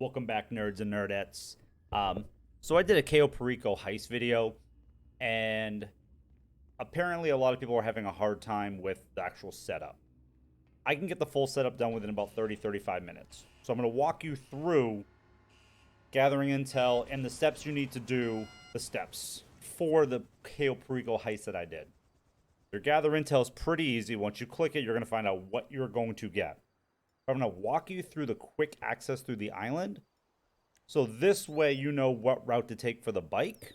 Welcome back, nerds and nerdettes. So I did a Cayo Perico heist video, and apparently a lot of people are having a hard time with the actual setup. I can get the full setup done within about 30-35 minutes. So I'm going to walk you through gathering intel and the steps you need to do, the steps for the Cayo Perico heist that I did. Your gather intel is pretty easy. Once you click it, you're going to find out what you're going to get. I'm going to walk you through the quick access through the island. So this way you know what route to take for the bike.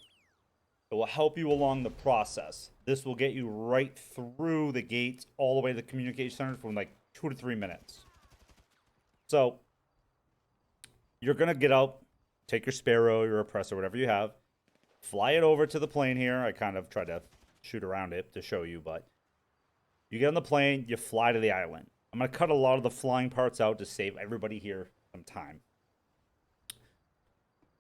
It will help you along the process. This will get you right through the gates all the way to the communication center from like 2 to 3 minutes. So you're going to get out, take your Sparrow, your Oppressor, whatever you have. Fly it over to the plane here. I kind of tried to shoot around it to show you, but you get on the plane, you fly to the island. I'm going to cut a lot of the flying parts out to save everybody here some time.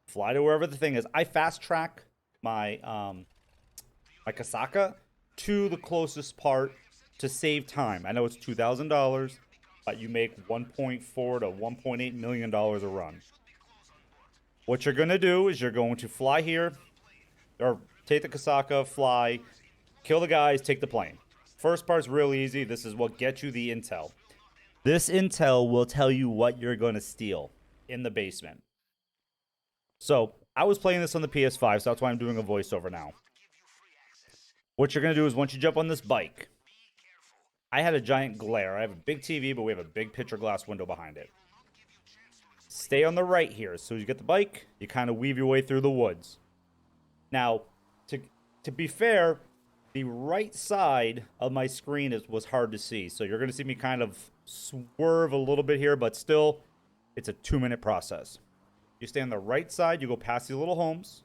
Fly to wherever the thing is. I fast track my my Kasaka to the closest part to save time. I know it's $2,000, but you make $1.4 to $1.8 million a run. What you're going to do is you're going to fly here, or take the Kasaka, fly, kill the guys, take the plane. First part's real easy. This is what gets you the intel. This intel will tell you what you're going to steal in the basement. So, I was playing this on the PS5, so that's why I'm doing a voiceover now. What you're going to do is once you jump on this bike, I had a giant glare. I have a big TV, but we have a big picture glass window behind it. Stay on the right here. As soon as you get the bike, you kind of weave your way through the woods. Now, to be fair, the right side of my screen was hard to see. So you're going to see me kind of swerve a little bit here, but still, it's a 2-minute process. You stay on the right side, you go past these little homes,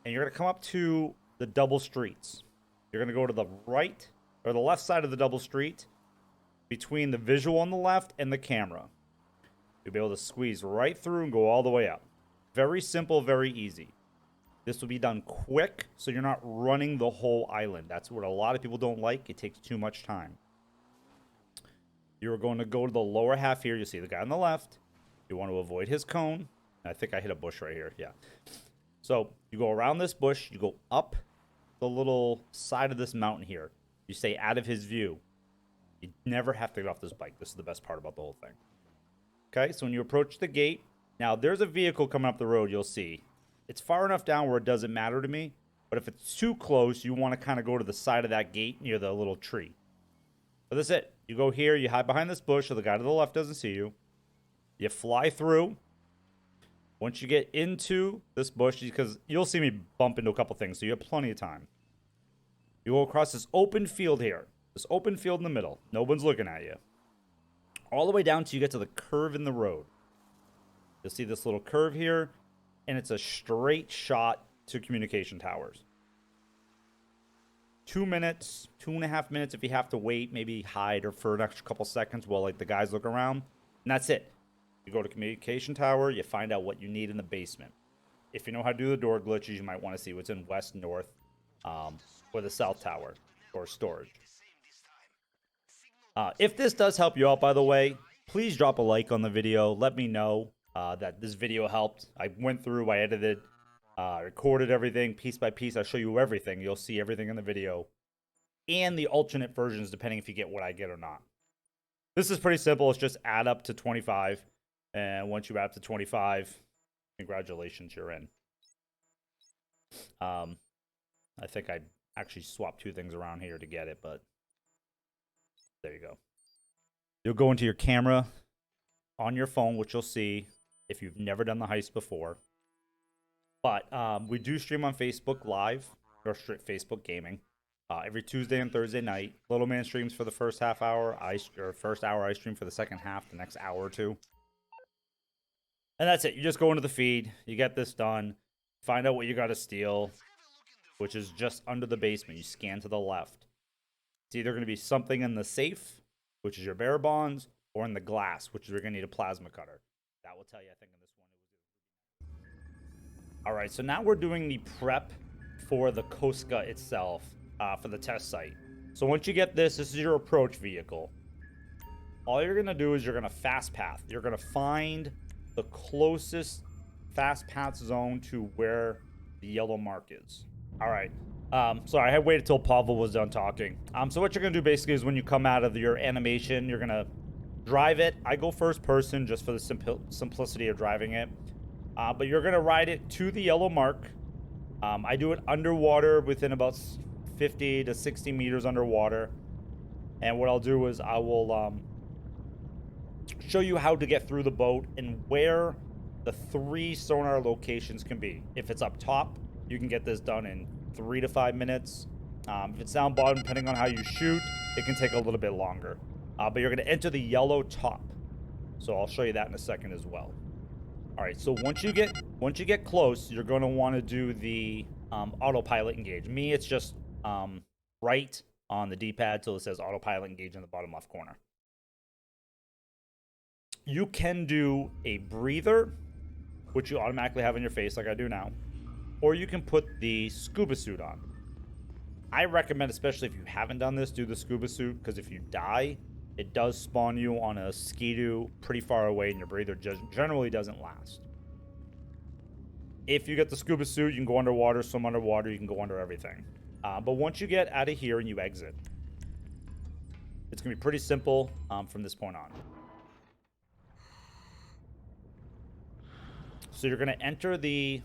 and you're going to come up to the double streets. You're going to go to the right, or the left side of the double street, between the visual on the left and the camera. You'll be able to squeeze right through and go all the way up. Very simple, very easy. This will be done quick, so you're not running the whole island. That's what a lot of people don't like. It takes too much time. You're going to go to the lower half here. You see the guy on the left. You want to avoid his cone. I think I hit a bush right here. Yeah. So you go around this bush. You go up the little side of this mountain here. You stay out of his view. You never have to get off this bike. This is the best part about the whole thing. Okay, so when you approach the gate, now there's a vehicle coming up the road, you'll see. It's far enough down where it doesn't matter to me, but if it's too close, you want to kind of go to the side of that gate near the little tree. But that's it. You go here, you hide behind this bush so the guy to the left doesn't see you. You fly through. Once you get into this bush, because you'll see me bump into a couple things, so you have plenty of time. You go across this open field here. This open field in the middle. No one's looking at you. All the way down till you get to the curve in the road. You'll see this little curve here, and it's a straight shot to communication towers. 2 minutes, 2.5 minutes if you have to wait, maybe hide or for an extra couple seconds while like the guys look around. And that's it. You go to communication tower, you find out what you need in the basement. If you know how to do the door glitches, you might want to see what's in west, north, or the south tower, or storage. If this does help you out, by the way, please drop a like on the video. Let me know that this video helped. I went through, I edited, recorded everything piece by piece. I'll show you everything. You'll see everything in the video. And the alternate versions, depending if you get what I get or not. This is pretty simple. It's just add up to 25. And once you add up to 25, congratulations, you're in. I think I actually swapped 2 things around here to get it, but there you go. You'll go into your camera on your phone, which you'll see if you've never done the heist before. But we do stream on Facebook Live, or Facebook Gaming, every Tuesday and Thursday night. Little Man streams for the first half hour. First hour I stream for the second half, the next hour or two. And that's it. You just go into the feed. You get this done. Find out what you got to steal, which is just under the basement. You scan to the left. It's either going to be something in the safe, which is your bearer bonds, or in the glass, which is you're going to need a plasma cutter. That will tell you, I think, in this one. All right, so now we're doing the prep for the Koska itself, for the test site. So once you get this is your approach vehicle. All you're going to do is you're going to fast path. You're going to find the closest fast path zone to where the yellow mark is. All right. Sorry, I had waited till Pavel was done talking. So what you're gonna do basically is when you come out of your animation, you're gonna drive it. I go first person just for the simplicity of driving it. But you're gonna ride it to the yellow mark. I do it underwater within about 50 to 60 meters underwater. And what I'll do is I will show you how to get through the boat and where the 3 sonar locations can be. If it's up top, you can get this done in 3 to 5 minutes. If it's down bottom, depending on how you shoot, it can take a little bit longer. But you're going to enter the yellow top. So I'll show you that in a second as well. All right, so once you get close, you're going to want to do the autopilot engage. Me, it's just right on the D-pad till it says autopilot engage in the bottom left corner. You can do a breather, which you automatically have on your face like I do now, or you can put the scuba suit on. I recommend, especially if you haven't done this, do the scuba suit, because if you die, it does spawn you on a skidoo pretty far away, and your breather generally doesn't last. If you get the scuba suit, you can go underwater, swim underwater, you can go under everything. But once you get out of here and you exit, it's going to be pretty simple from this point on. So you're going to enter the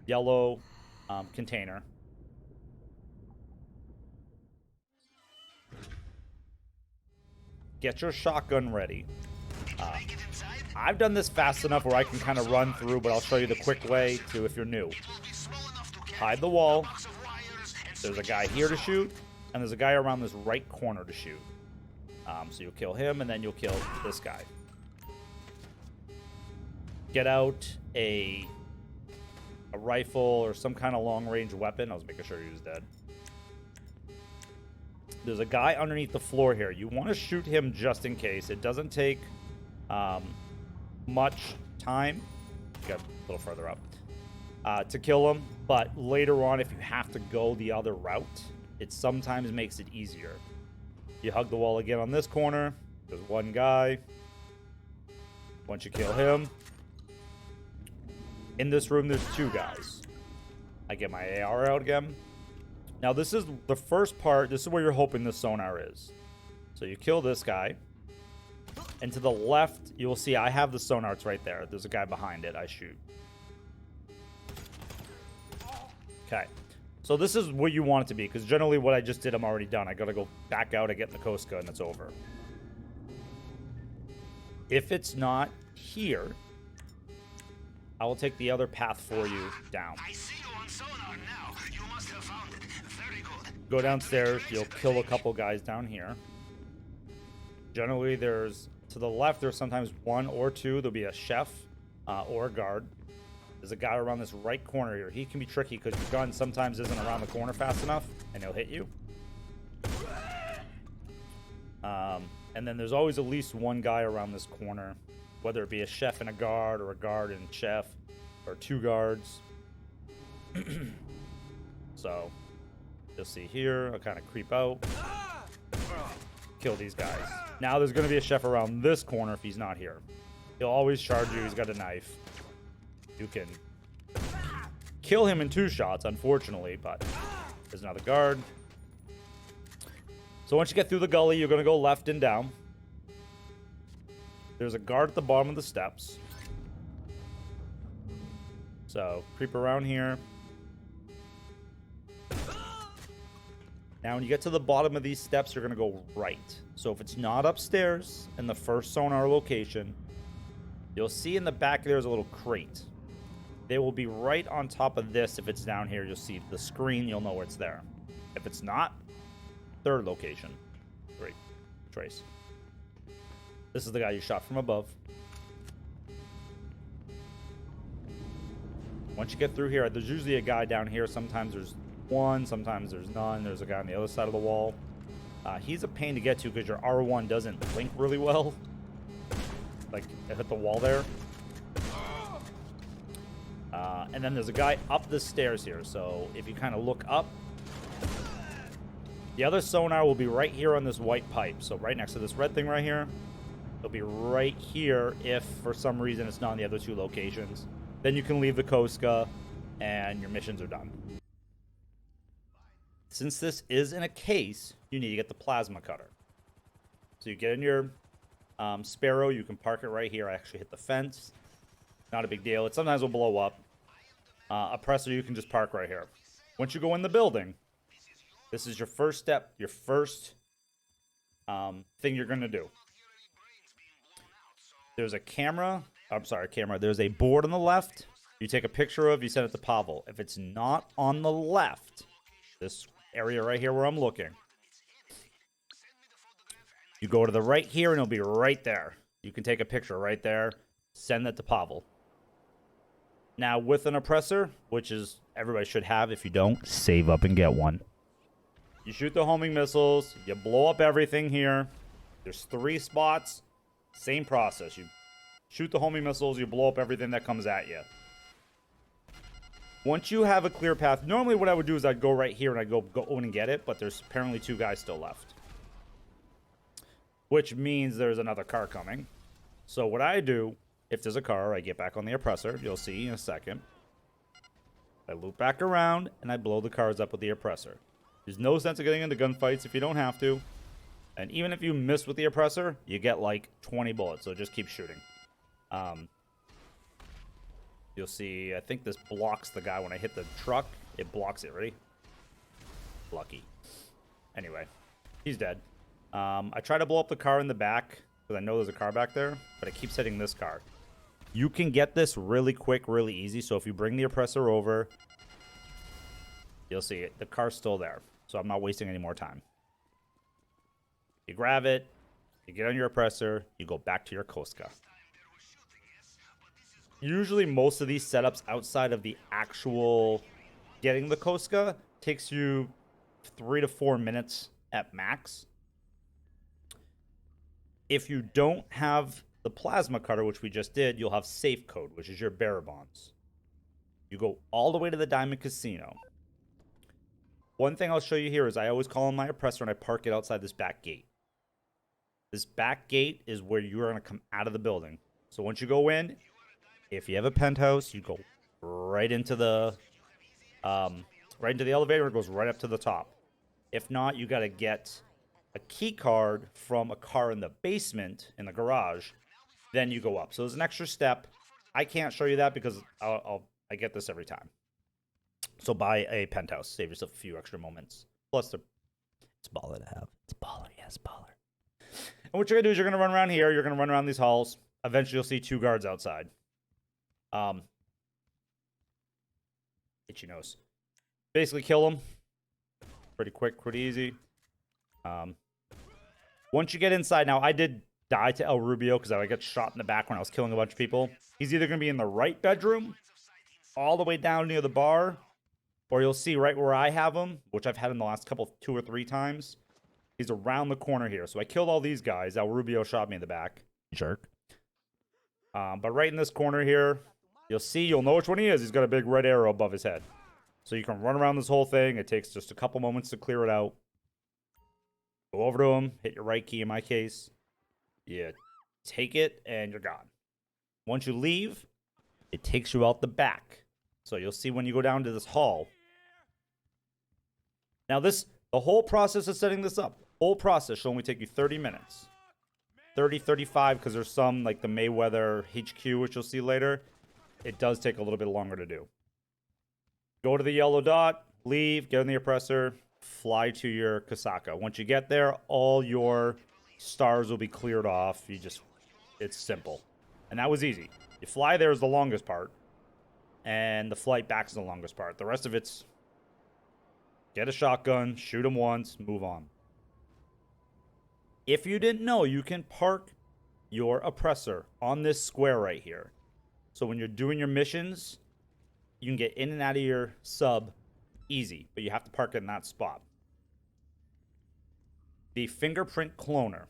yellow container. Get your shotgun ready. I've done this fast enough where I can kind of run through, but I'll show you the quick way to if you're new. Hide the wall. There's a guy here to shoot, and there's a guy around this right corner to shoot. So you'll kill him, and then you'll kill this guy. Get out a rifle or some kind of long-range weapon. I was making sure he was dead. There's a guy underneath the floor here. You want to shoot him just in case. It doesn't take much time. Got a little further up to kill him. But later on, if you have to go the other route, it sometimes makes it easier. You hug the wall again on this corner. There's one guy. Once you kill him, in this room, there's 2 guys. I get my AR out again. Now, this is the first part. This is where you're hoping the sonar is. So you kill this guy. And to the left, you'll see I have the sonar. It's right there. There's a guy behind it. I shoot. Okay. So this is what you want it to be. Because generally what I just did, I'm already done. I got to go back out. I get in the Coast Guard and it's over. If it's not here, I will take the other path for you down. I see you on sonar now. You must have found it. Very good. Go downstairs. You'll kill a couple guys down here. Generally, to the left, there's sometimes 1 or 2. There'll be a chef or a guard. There's a guy around this right corner here. He can be tricky because your gun sometimes isn't around the corner fast enough, and he'll hit you. And then there's always at least 1 guy around this corner, whether it be a chef and a guard, or a guard and chef, or 2 guards. So, you'll see here, I'll kind of creep out. Kill these guys. Now there's going to be a chef around this corner if he's not here. He'll always charge you. He's got a knife. You can kill him in 2 shots, unfortunately, but there's another guard. So once you get through the gully, you're going to go left and down. There's a guard at the bottom of the steps. So, creep around here. Now, when you get to the bottom of these steps, you're going to go right. So, if it's not upstairs in the first sonar location, you'll see in the back there's a little crate. They will be right on top of this. If it's down here, you'll see the screen. You'll know it's there. If it's not, 3rd location. Great. Trace. This is the guy you shot from above. Once you get through here, there's usually a guy down here. Sometimes there's 1, sometimes there's none. There's a guy on the other side of the wall. He's a pain to get to because your R1 doesn't blink really well. Like, it hit the wall there. And then there's a guy up the stairs here. So if you kind of look up, the other sonar will be right here on this white pipe. So right next to this red thing right here. It'll be right here if for some reason it's not in the other two locations. Then you can leave the Koska and your missions are done. Since this is in a case, you need to get the plasma cutter. So you get in your Sparrow, you can park it right here. I actually hit the fence. Not a big deal. It sometimes will blow up. Oppressor, you can just park right here. Once you go in the building, this is your first step, your first thing you're going to do. There's a camera. I'm sorry, camera. There's a board on the left. You take a picture of, you send it to Pavel. If it's not on the left, this area right here where I'm looking, you go to the right here and it'll be right there. You can take a picture right there, send that to Pavel. Now, with an oppressor, which is everybody should have, if you don't, save up and get one. You shoot the homing missiles, you blow up everything here. There's 3 spots, same process. You shoot the homing missiles, you blow up everything that comes at you. Once you have a clear path, normally what I would do is I'd go right here and I'd go in and get it, but there's apparently 2 guys still left. Which means there's another car coming. So what I do, if there's a car, I get back on the oppressor. You'll see in a second. I loop back around, and I blow the cars up with the oppressor. There's no sense of getting into gunfights if you don't have to. And even if you miss with the oppressor, you get like 20 bullets, so just keep shooting. You'll see, I think this blocks the guy when I hit the truck. It blocks it, ready? Lucky. Anyway, he's dead. I try to blow up the car in the back, because I know there's a car back there, but it keeps hitting this car. You can get this really quick, really easy, so if you bring the oppressor over, you'll see it. The car's still there, so I'm not wasting any more time. You grab it, you get on your oppressor, you go back to your Koska. Usually most of these setups outside of the actual getting the Koska takes you 3 to 4 minutes at max. If you don't have the plasma cutter, which we just did, you'll have safe code, which is your bearer bonds. You go all the way to the Diamond Casino. One thing I'll show you here is I always call on my oppressor and I park it outside this back gate. This back gate is where you're going to come out of the building. So once you go in, if you have a penthouse, you go right into the elevator. It goes right up to the top. If not, you got to get a key card from a car in the basement in the garage, then you go up. So there's an extra step. I can't show you that because I get this every time. So buy a penthouse, save yourself a few extra moments. Plus, it's baller to have. It's baller, yes, baller. And what you're gonna do is you're gonna run around here. You're gonna run around these halls. Eventually, you'll see 2 guards outside. Itchy nose. Basically, kill them. Pretty quick, pretty easy. Once you get inside, now I did die to El Rubio because I got shot in the back when I was killing a bunch of people. He's either going to be in the right bedroom, all the way down near the bar, or you'll see right where I have him, which I've had him the last 2 or 3 times. He's around the corner here. So I killed all these guys. El Rubio shot me in the back. Jerk. But right in this corner here, you'll know which one he is. He's got a big red arrow above his head. So you can run around this whole thing. It takes just a couple moments to clear it out. Go over to him, hit your right key in my case. You take it, and you're gone. Once you leave, it takes you out the back. So you'll see when you go down to this hall. Now the whole process of setting this up, whole process should only take you 30 minutes. 30, 35, because there's some, like the Mayweather HQ, which you'll see later. It does take a little bit longer to do. Go to the yellow dot, leave, get on the oppressor, fly to your Kasaka. Once you get there, all your stars will be cleared off. It's simple. And that was easy. You fly there is the longest part, and the flight back is the longest part. The rest of it's get a shotgun, shoot them once, move on. If you didn't know, you can park your oppressor on this square right here. So when you're doing your missions, you can get in and out of your sub easy, but you have to park it in that spot. The fingerprint cloner.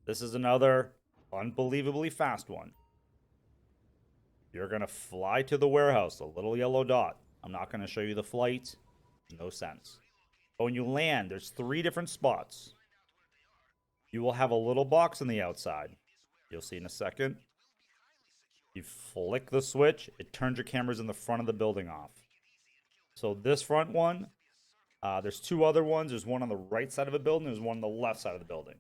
This is another unbelievably fast one. You're going to fly to the warehouse, a little yellow dot. I'm not going to show you the flight. No sense. But when you land, there's 3 different spots. you will have a little box on the outside. You'll see in a second. You flick the switch, it turns your cameras in the front of the building off. So this front one, there's two other ones. There's one on the right side of the building. There's one on the left side of the building.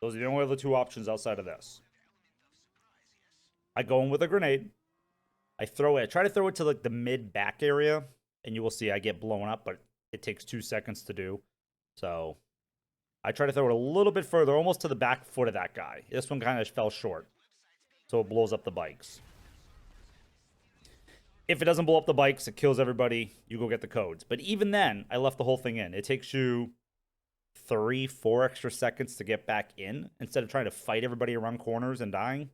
Those are the only other two options outside of this. I go in with a grenade. I throw it. I try to throw it to like the mid back area, and you will see I get blown up, but it takes 2 seconds to do. So I try to throw it a little bit further, almost to the back foot of that guy. This one kind of fell short, so it blows up the bikes. If it doesn't blow up the bikes, it kills everybody. You go get the codes. But even then, I left the whole thing in. It takes you 3-4 extra seconds to get back in instead of trying to fight everybody around corners and dying.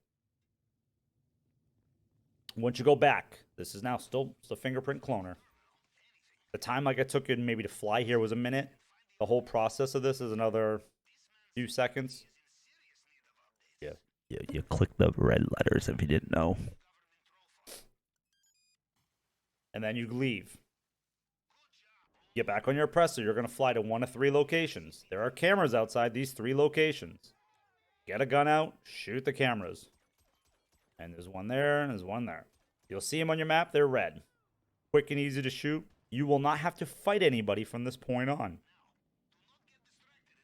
Once you go back, this is now still the fingerprint cloner. The time like I took it maybe to fly here was a minute. The whole process of this is another few seconds. Yeah, you click the red letters if you didn't know. And then you leave. Get back on your oppressor. You're going to fly to one of 3 locations. There are cameras outside these 3 locations. Get a gun out, shoot the cameras. And there's one there, and there's one there. You'll see them on your map. They're red. Quick and easy to shoot. You will not have to fight anybody from this point on.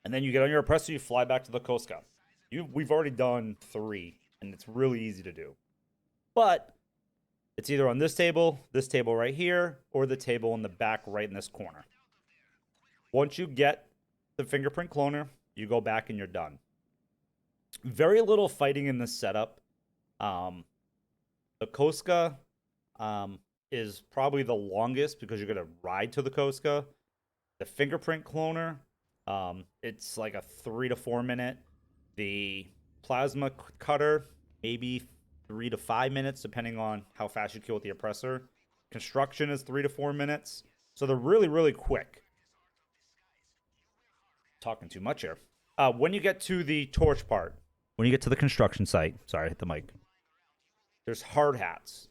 And then you get on your oppressor, you fly back to the Koska. We've already done 3, and it's really easy to do. But it's either on this table right here, or the table in the back right in this corner. Once you get the fingerprint cloner, you go back and you're done. Very little fighting in this setup. The Koska is probably the longest because you're going to ride to the Koska. The fingerprint cloner, it's like a 3 to 4 minute. The plasma cutter, maybe 3 to 5 minutes, depending on how fast you kill with the oppressor. Construction is 3 to 4 minutes. So they're really, really quick. Talking too much here. When you get to the torch part, when you get to the construction site, sorry, I hit the mic. There's hard hats.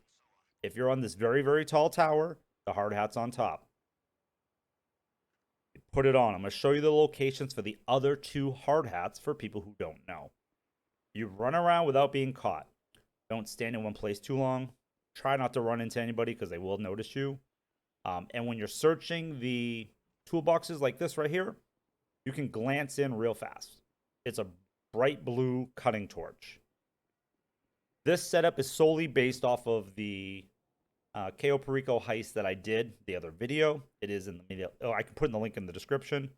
If you're on this very, very tall tower, the hard hat's on top. You put it on. I'm going to show you the locations for the other 2 hard hats for people who don't know. You run around without being caught. Don't stand in one place too long. Try not to run into anybody because they will notice you. And when you're searching the toolboxes like this right here, you can glance in real fast. It's a bright blue cutting torch. This setup is solely based off of the Cayo Perico heist that I did, the other video. It is in the video. Oh, I can put in the link in the description.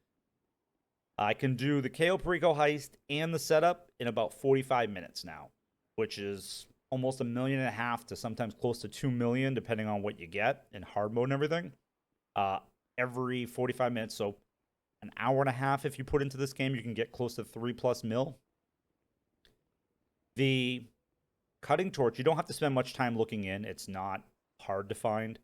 I can do the Cayo Perico heist and the setup in about 45 minutes now, which is almost $1.5 million to sometimes close to $2 million, depending on what you get in hard mode and everything. Every 45 minutes, so an hour and a half if you put into this game, you can get close to $3+ million. The cutting torch, you don't have to spend much time looking in. It's not hard to find.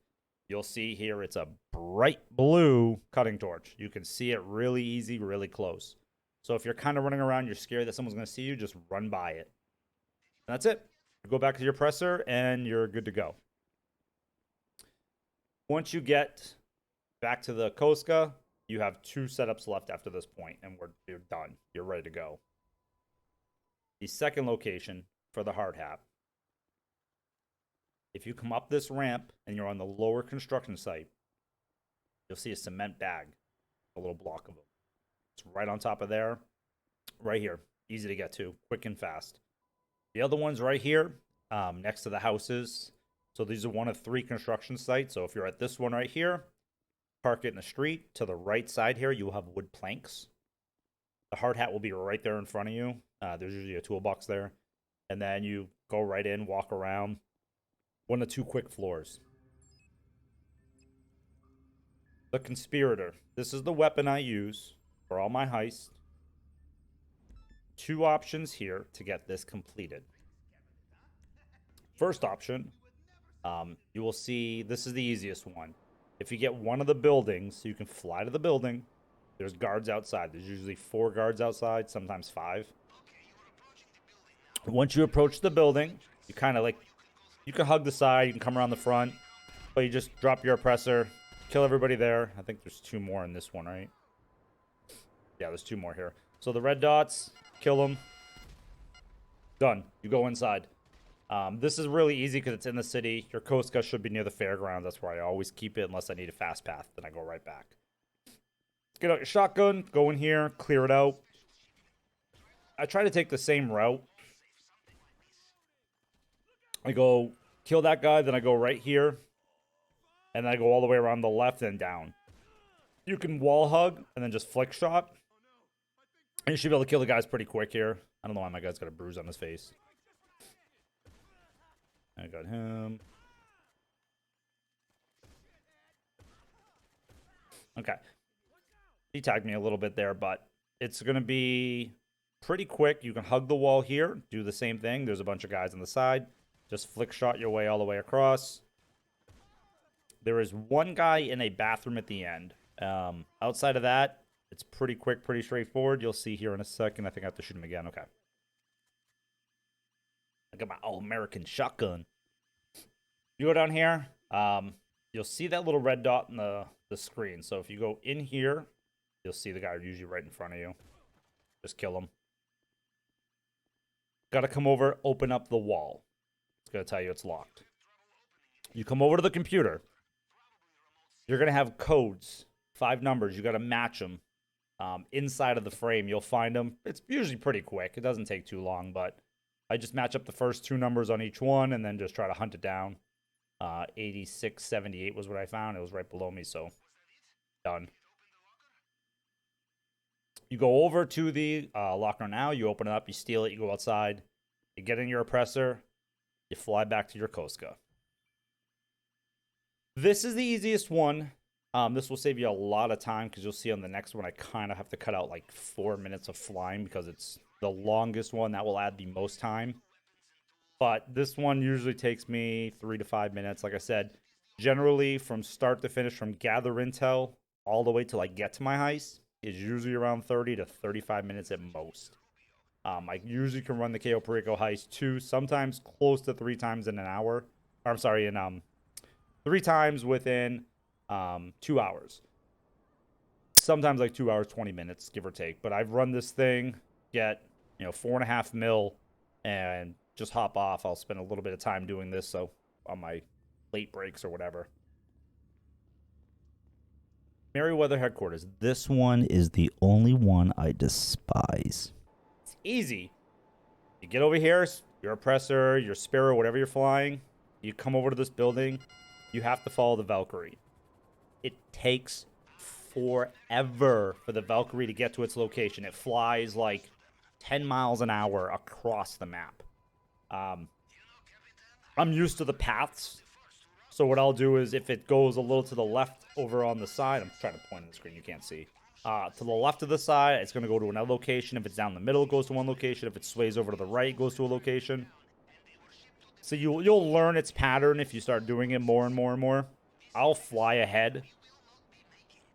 You'll see here it's a bright blue cutting torch. You can see it really easy, really close. So if you're kind of running around, you're scared that someone's going to see you, just run by it. And that's it. You go back to your presser and you're good to go. Once you get back to the Koska, you have 2 setups left after this point, and you're done. You're ready to go. The second location for the hard hat. If you come up this ramp and you're on the lower construction site, you'll see a cement bag, a little block of them. It's right on top of there, right here. Easy to get to, quick and fast. The other one's right here, next to the houses. So these are one of 3 construction sites. So if you're at this one right here, park it in the street. To the right side here, you will have wood planks. The hard hat will be right there in front of you. There's usually a toolbox there. And then you go right in, walk around. 1 to 2 quick floors. The Conspirator. This is the weapon I use for all my heists. 2 options here to get this completed. First option, you will see this is the easiest one. If you get one of the buildings, so you can fly to the building, there's guards outside. There's usually 4 guards outside, sometimes 5. Once you approach the building, you kind of like, you can hug the side, you can come around the front, but you just drop your oppressor, kill everybody there. I think there's 2 more in this one, right? Yeah, there's 2 more here. So the red dots, kill him. Done. You go inside. This is really easy because it's in the city. Your Koska should be near the fairgrounds. That's where I always keep it unless I need a fast path. Then I go right back. Get out your shotgun. Go in here. Clear it out. I try to take the same route. I go kill that guy. Then I go right here. And then I go all the way around the left and down. You can wall hug and then just flick shot. And you should be able to kill the guys pretty quick here. I don't know why my guy's got a bruise on his face. I got him. Okay. He tagged me a little bit there, but it's going to be pretty quick. You can hug the wall here. Do the same thing. There's a bunch of guys on the side. Just flick shot your way all the way across. There is one guy in a bathroom at the end. Outside of that, it's pretty quick, pretty straightforward. You'll see here in a second. I think I have to shoot him again. Okay. I got my all-American shotgun. You go down here. You'll see that little red dot in the screen. So if you go in here, you'll see the guy usually right in front of you. Just kill him. Got to come over, open up the wall. It's going to tell you it's locked. You come over to the computer. You're going to have codes, 5 numbers. You got to match them. Inside of the frame, you'll find them. It's usually pretty quick. It doesn't take too long, but I just match up the first 2 numbers on each one and then just try to hunt it down. 8678 was what I found. It was right below me, so done. You go over to the locker now. You open it up. You steal it. You go outside. You get in your oppressor. You fly back to your Koska. This is the easiest one. This will save you a lot of time because you'll see on the next one I kind of have to cut out like 4 minutes of flying because it's the longest one. That will add the most time. But this one usually takes me 3 to 5 minutes. Like I said, generally from start to finish, from gather intel all the way till I get to my heist, is usually around 30 to 35 minutes at most. I usually can run the Cayo Perico heist 2, sometimes close to 3 times in an hour. Or I'm sorry, in 3 times within 2 hours. Sometimes like 2 hours, 20 minutes, give or take. But I've run this thing, get 4.5 mil, and just hop off. I'll spend a little bit of time doing this, so on my late breaks or whatever. Merryweather headquarters. This one is the only one I despise. It's easy. You get over here, your oppressor, your sparrow, whatever you're flying. You come over to this building. You have to follow the Valkyrie. It takes forever for the Valkyrie to get to its location. It flies like 10 miles an hour across the map. I'm used to the paths. So what I'll do is if it goes a little to the left over on the side, I'm trying to point on the screen, you can't see. To the left of the side, it's going to go to another location. If it's down the middle, it goes to one location. If it sways over to the right, it goes to a location. So you'll learn its pattern if you start doing it more and more and more. I'll fly ahead,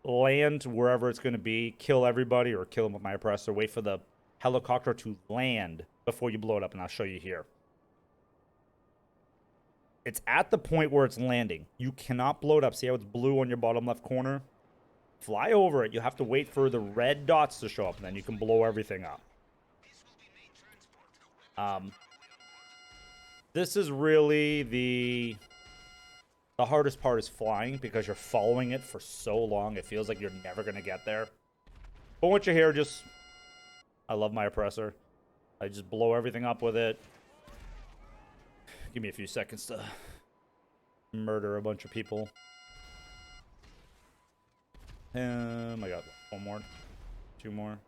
land wherever it's going to be, kill everybody or kill them with my oppressor, wait for the helicopter to land before you blow it up, and I'll show you here. It's at the point where it's landing. You cannot blow it up. See how it's blue on your bottom left corner? Fly over it. You have to wait for the red dots to show up, and then you can blow everything up. This is really the hardest part is flying because you're following it for so long. It feels like you're never going to get there. But once you're here, I love my oppressor. I just blow everything up with it. Give me a few seconds to murder a bunch of people. I got 1 more. 2 more.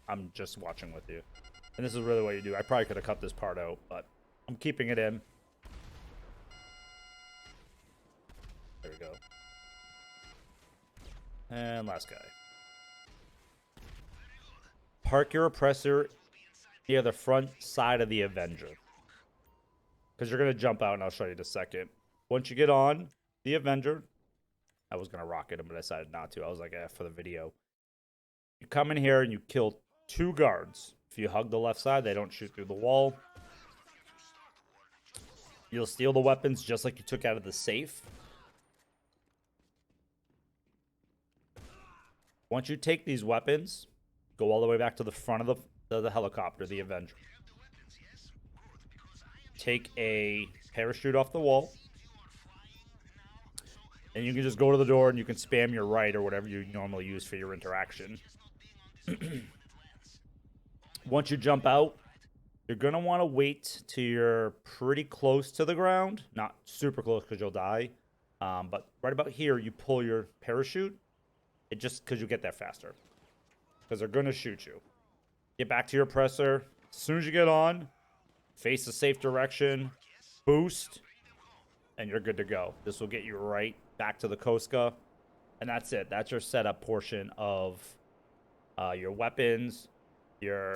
I'm just watching with you. And this is really what you do. I probably could have cut this part out, but I'm keeping it in. There we go. And last guy. Park your oppressor near the front side of the Avenger. Because you're going to jump out, and I'll show you in a second. Once you get on the Avenger, I was going to rocket him, but I decided not to. I was like, for the video. You come in here, and you kill 2 guards. If you hug the left side, they don't shoot through the wall. You'll steal the weapons just like you took out of the safe. Once you take these weapons, go all the way back to the front of the helicopter, the Avenger. Take a parachute off the wall. And you can just go to the door and you can spam your right or whatever you normally use for your interaction. Once you jump out, you're going to want to wait till you're pretty close to the ground. Not super close because you'll die. But right about here, you pull your parachute. It just because you get there faster. Because they're going to shoot you. Get back to your presser. As soon as you get on, face the safe direction, boost, and you're good to go. This will get you right back to the Koska. And that's it. That's your setup portion of your weapons, your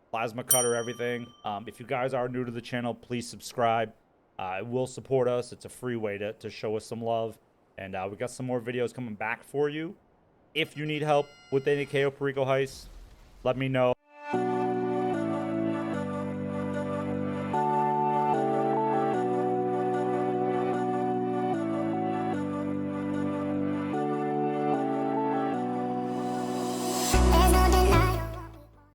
plasma cutter, everything. If you guys are new to the channel, please subscribe. It will support us. It's a free way to show us some love. And we got some more videos coming back for you. If you need help with any Cayo Perico heist, let me know.